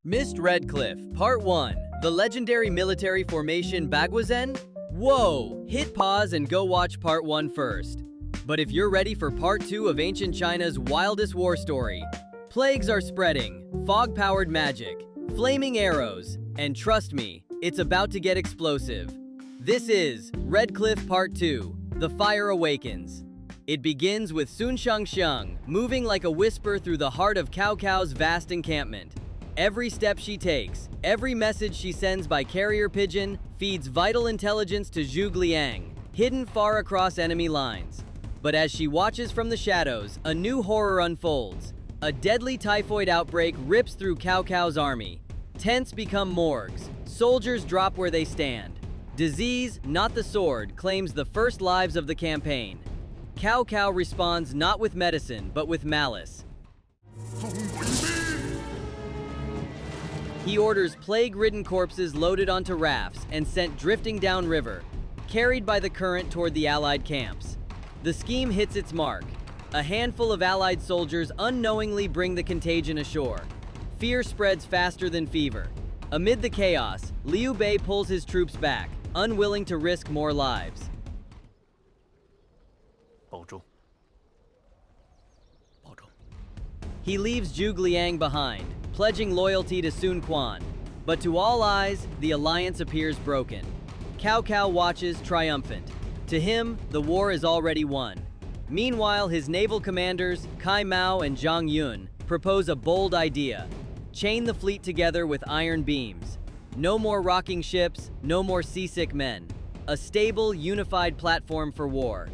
Missed Red Cliff, Part 1. The legendary military formation Baguazhen? Whoa! Hit pause and go watch Part 1 first. But if you're ready for Part 2 of ancient China's wildest war story, plagues are spreading, fog-powered magic, flaming arrows, and trust me, it's about to get explosive. This is Red Cliff Part 2, The Fire Awakens. It begins with Shangxiang moving like a whisper through the heart of Cao Cao's vast encampment. Every step she takes, every message she sends by carrier pigeon feeds vital intelligence to Zhuge Liang, hidden far across enemy lines. But as she watches from the shadows, a new horror unfolds. A deadly typhoid outbreak rips through Cao Cao's army. Tents become morgues. Soldiers drop where they stand. Disease, not the sword, claims the first lives of the campaign. Cao Cao responds not with medicine, but with malice. He orders plague-ridden corpses loaded onto rafts and sent drifting downriver, carried by the current toward the Allied camps. The scheme hits its mark. A handful of Allied soldiers unknowingly bring the contagion ashore. Fear spreads faster than fever. Amid the chaos, Liu Bei pulls his troops back, unwilling to risk more lives. He leaves Zhuge Liang behind, pledging loyalty to Sun Quan. But to all eyes, the alliance appears broken. Cao Cao watches triumphant. To him, the war is already won. Meanwhile, his naval commanders, Mao and Zhao Yun, propose a bold idea. Chain the fleet together with iron beams. No more rocking ships, no more seasick men. A stable, unified platform for war.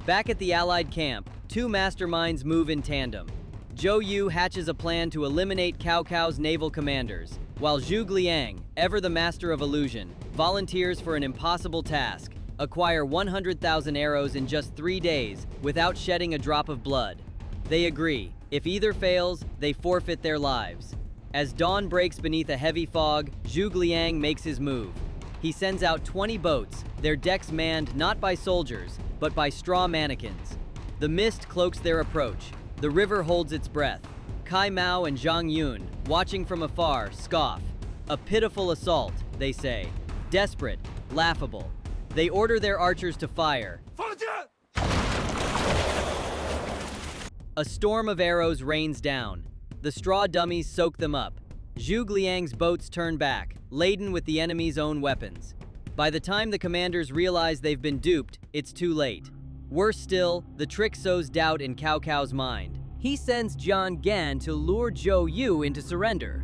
Back at the Allied camp, two masterminds move in tandem. Zhou Yu hatches a plan to eliminate Cao Cao's naval commanders, while Zhuge Liang, ever the master of illusion, volunteers for an impossible task: acquire 100,000 arrows in just 3 days without shedding a drop of blood. They agree. If either fails, they forfeit their lives. As dawn breaks beneath a heavy fog, Zhuge Liang makes his move. He sends out 20 boats, their decks manned not by soldiers, but by straw mannequins. The mist cloaks their approach. The river holds its breath. Mao and Zhao Yun, watching from afar, scoff. A pitiful assault, they say. Desperate, laughable. They order their archers to fire. A storm of arrows rains down. The straw dummies soak them up. Zhuge Liang's boats turn back, laden with the enemy's own weapons. By the time the commanders realize they've been duped, it's too late. Worse still, the trick sows doubt in Cao Cao's mind. He sends Jian Gan to lure Zhou Yu into surrender.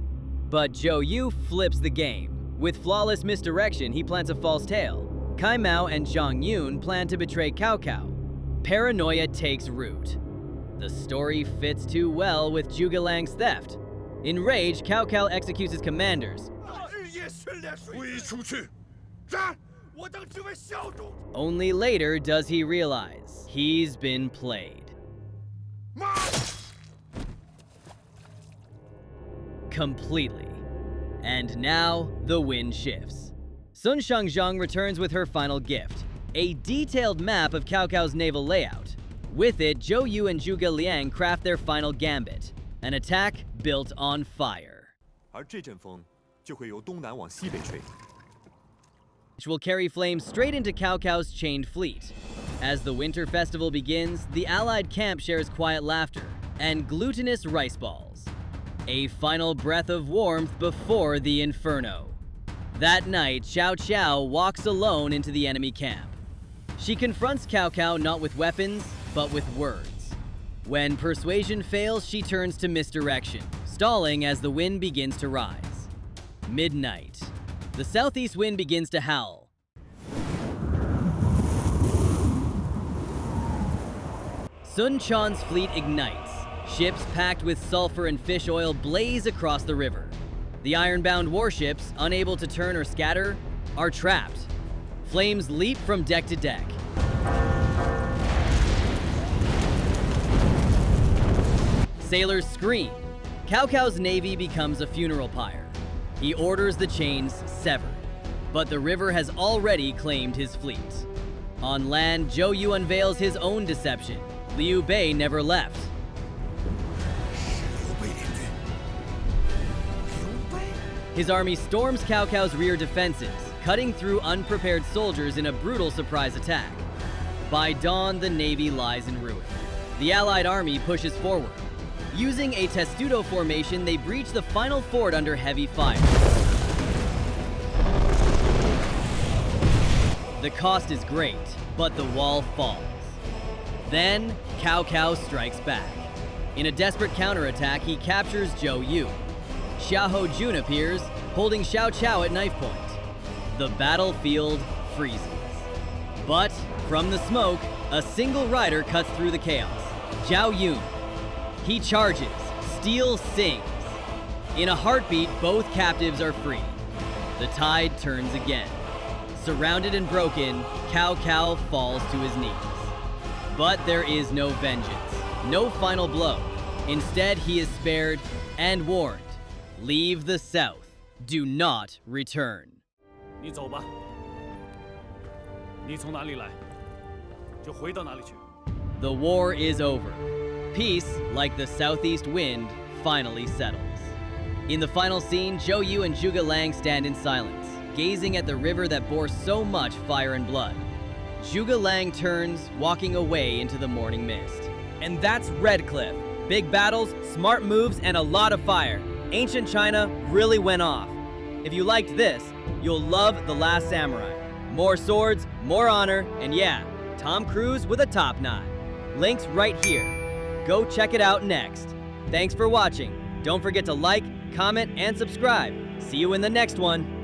But Zhou Yu flips the game. With flawless misdirection, he plants a false tale. Mao and Zhao Yun plan to betray Cao Cao. Paranoia takes root. The story fits too well with Zhuge Liang's theft. Enraged, Cao Cao executes his commanders. Only later does he realize he's been played. Completely. And now, the wind shifts. Shangxiang returns with her final gift, a detailed map of Cao Cao's naval layout. With it, Zhou Yu and Zhuge Liang craft their final gambit, an attack built on fire. Which will carry flames straight into Cao Cao's chained fleet. As the winter festival begins, the Allied camp shares quiet laughter and glutinous rice balls. A final breath of warmth before the inferno. That night, Cao walks alone into the enemy camp. She confronts Cao Cao not with weapons, but with words. When persuasion fails, she turns to misdirection, stalling as the wind begins to rise. Midnight. The southeast wind begins to howl. Sun Quan's fleet ignites. Ships packed with sulfur and fish oil blaze across the river. The iron-bound warships, unable to turn or scatter, are trapped. Flames leap from deck to deck. Sailors scream. Cao Cao's navy becomes a funeral pyre. He orders the chains severed. But the river has already claimed his fleet. On land, Zhou Yu unveils his own deception. Liu Bei never left. His army storms Cao Cao's rear defenses, cutting through unprepared soldiers in a brutal surprise attack. By dawn, the navy lies in ruin. The Allied army pushes forward. Using a testudo formation, they breach the final fort under heavy fire. The cost is great, but the wall falls. Then, Cao Cao strikes back. In a desperate counterattack, he captures Zhou Yu. Xiao Jun appears, holding Cao at knife point. The battlefield freezes. But, from the smoke, a single rider cuts through the chaos. Zhao Yun. He charges. Steel sings. In a heartbeat, both captives are free. The tide turns again. Surrounded and broken, Cao Cao falls to his knees. But there is no vengeance, no final blow. Instead, he is spared and warned. Leave the south. Do not return. 你走吧。你从哪里来，就回到哪里去。 The war is over. Peace, like the southeast wind, finally settles. In the final scene, Zhou Yu and Zhuge Liang stand in silence, gazing at the river that bore so much fire and blood. Zhuge Liang turns, walking away into the morning mist. And that's Red Cliff. Big battles, smart moves, and a lot of fire. Ancient China really went off. If you liked this, you'll love The Last Samurai. More swords, more honor, and yeah, Tom Cruise with a top knot. Links right here. Go check it out next. Thanks for watching. Don't forget to like, comment, and subscribe. See you in the next one.